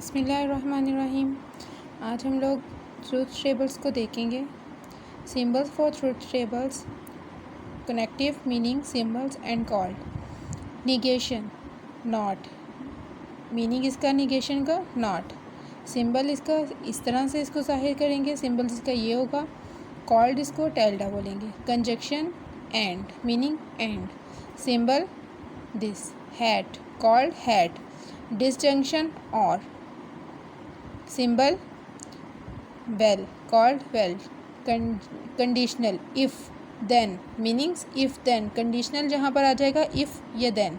बिस्मिल्लाहिर्रहमानिर्रहीम। आज हम लोग ट्रूथ टेबल्स को देखेंगे। Symbols for truth tables, connective meaning symbols and called. Negation not, meaning इसका निगेशन का नॉट। सिंबल इसका इस तरह से इसको जाहिर करेंगे, सिंबल इसका ये होगा। कॉल्ड इसको टेल्डा बोलेंगे। Conjunction and, meaning and. Symbol this, hat called hat. Disjunction और, सिंबल वेल कॉल्ड वेल। Conditional if then, meanings if then. Conditional जहाँ पर आ जाएगा इफ़ या देन,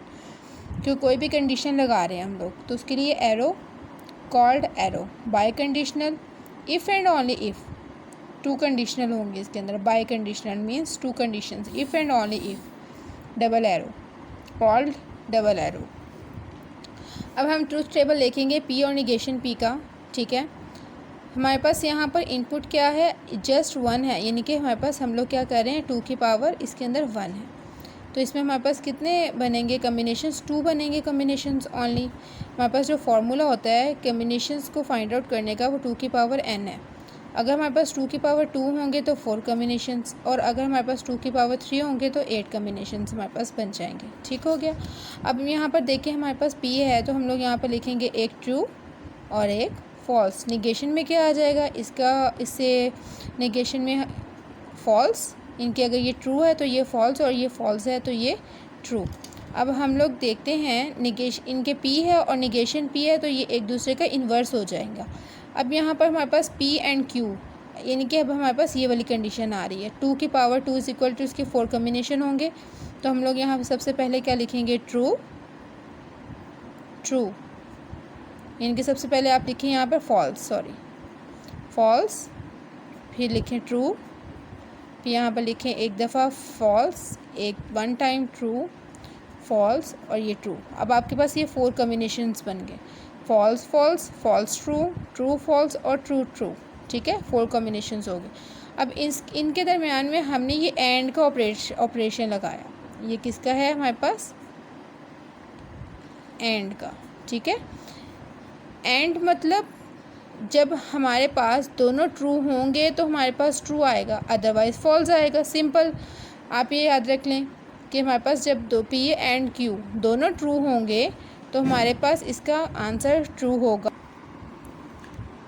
क्यों कोई भी कंडीशन लगा रहे हैं हम लोग तो उसके लिए arrow called arrow. Biconditional, if and only if, two conditional होंगे इसके अंदर। Biconditional means two conditions, if and only if. Double arrow called double arrow. अब हम ट्रूथ टेबल देखेंगे पी और निगेशन पी का, ठीक है। हमारे पास यहाँ पर इनपुट क्या है, जस्ट वन है, यानी कि हमारे पास हम लोग क्या कर रहे हैं, 2 की पावर इसके अंदर 1 है। तो इसमें हमारे पास कितने बनेंगे कम्बिनेशंस, 2 बनेंगे कम्बिनेशंस ओनली। हमारे पास जो फार्मूला होता है कम्बिनेशंस को फाइंड आउट करने का वो 2 की पावर n है। अगर हमारे पास 2 की पावर 2 होंगे तो 4 कम्बिनेशंस, और अगर हमारे पास 2 की पावर 3 होंगे तो 8 कम्बिनेशंस हमारे पास बन जाएंगे। ठीक हो गया। अब यहाँ पर देखिए हमारे पास p है तो हम लोग यहाँ पर लिखेंगे एक ट्रू और एक फॉल्स। निगेशन में क्या आ जाएगा इसका, इससे निगेशन में फॉल्स, इनके अगर ये ट्रू है तो ये फॉल्स, और ये फॉल्स है तो ये ट्रू। अब हम लोग देखते हैं निगेशन, इनके p है और निगेशन p है तो ये एक दूसरे का इन्वर्स हो जाएगा। अब यहाँ पर हमारे पास p एंड q, यानी कि अब हमारे पास ये वाली कंडीशन आ रही है। 2 की पावर 2 इज इक्वल टू इसके 4 कम्बिनेशन होंगे, तो हम लोग यहाँ पर सबसे पहले क्या लिखेंगे, ट्रू ट्रू, यानी कि सबसे पहले आप लिखें यहाँ पर फॉल्स, सॉरी फॉल्स, फिर लिखें ट्रू, फिर यहाँ पर लिखें एक दफ़ा फॉल्स, एक 1 टाइम ट्रू फॉल्स और ये ट्रू। अब आपके पास ये 4 कम्बिनेशंस बन गए, false false, false true, true false और ट्रू ट्रू, ठीक है। 4 कम्बिनेशंस हो गए। अब इनके दरमियान में हमने ये एंड का ऑपरेशन लगाया। ये किसका है हमारे पास, एंड का, ठीक है। एंड मतलब जब हमारे पास दोनों ट्रू होंगे तो हमारे पास ट्रू आएगा, अदरवाइज़ फॉल्स आएगा। सिंपल, आप ये याद रख लें कि हमारे पास जब दो पी एंड क्यू दोनों ट्रू होंगे तो हमारे पास इसका आंसर ट्रू होगा।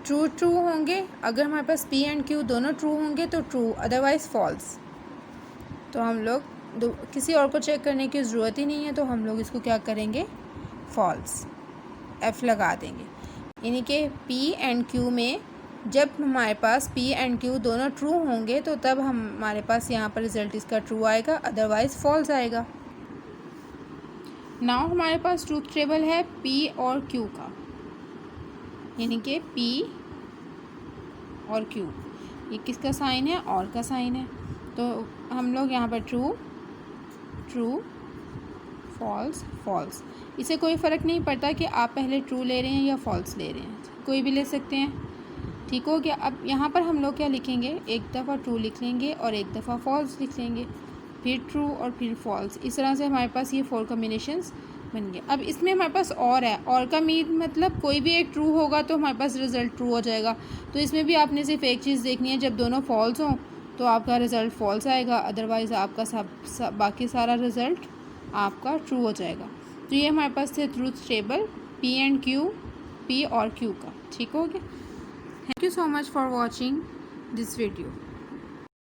ट्रू ट्रू होंगे, अगर हमारे पास पी एंड क्यू दोनों ट्रू होंगे तो ट्रू, अदरवाइज़ फॉल्स। तो हम लोग किसी और को चेक करने की ज़रूरत ही नहीं है, तो हम लोग इसको क्या करेंगे, फॉल्स, एफ लगा देंगे। यानी कि पी एंड क्यू में जब हमारे पास पी एंड क्यू दोनों ट्रू होंगे तो तब हमारे पास यहाँ पर रिज़ल्ट इसका ट्रू आएगा, अदरवाइज़ फॉल्स आएगा। नाउ हमारे पास ट्रूथ टेबल है पी और क्यू का, यानी कि पी और क्यू, ये किसका साइन है, और का साइन है। तो हम लोग यहाँ पर ट्रू ट्रू फॉल्स फॉल्स, इसे कोई फ़र्क नहीं पड़ता कि आप पहले ट्रू ले रहे हैं या फॉल्स ले रहे हैं, कोई भी ले सकते हैं। ठीक हो गया। अब यहाँ पर हम लोग क्या लिखेंगे, एक दफ़ा ट्रू लिख लेंगे और एक दफ़ा फॉल्स लिख लेंगे, फिर ट्रू और फिर फॉल्स। इस तरह से हमारे पास ये 4 कम्बिनेशंस बन गए। अब इसमें हमारे पास और है, और का मीन मतलब कोई भी एक ट्रू होगा तो हमारे पास रिज़ल्ट ट्रू हो जाएगा। तो इसमें भी आपने सिर्फ एक चीज़ देखनी है, जब दोनों फॉल्स हों तो आपका रिज़ल्ट फॉल्स आएगा, अदरवाइज़ आपका बाकी सारा रिज़ल्ट आपका ट्रू हो जाएगा। तो ये हमारे पास थे truth table P and Q, P और क्यू का। ठीक हो गया। Thank you so much for watching this video.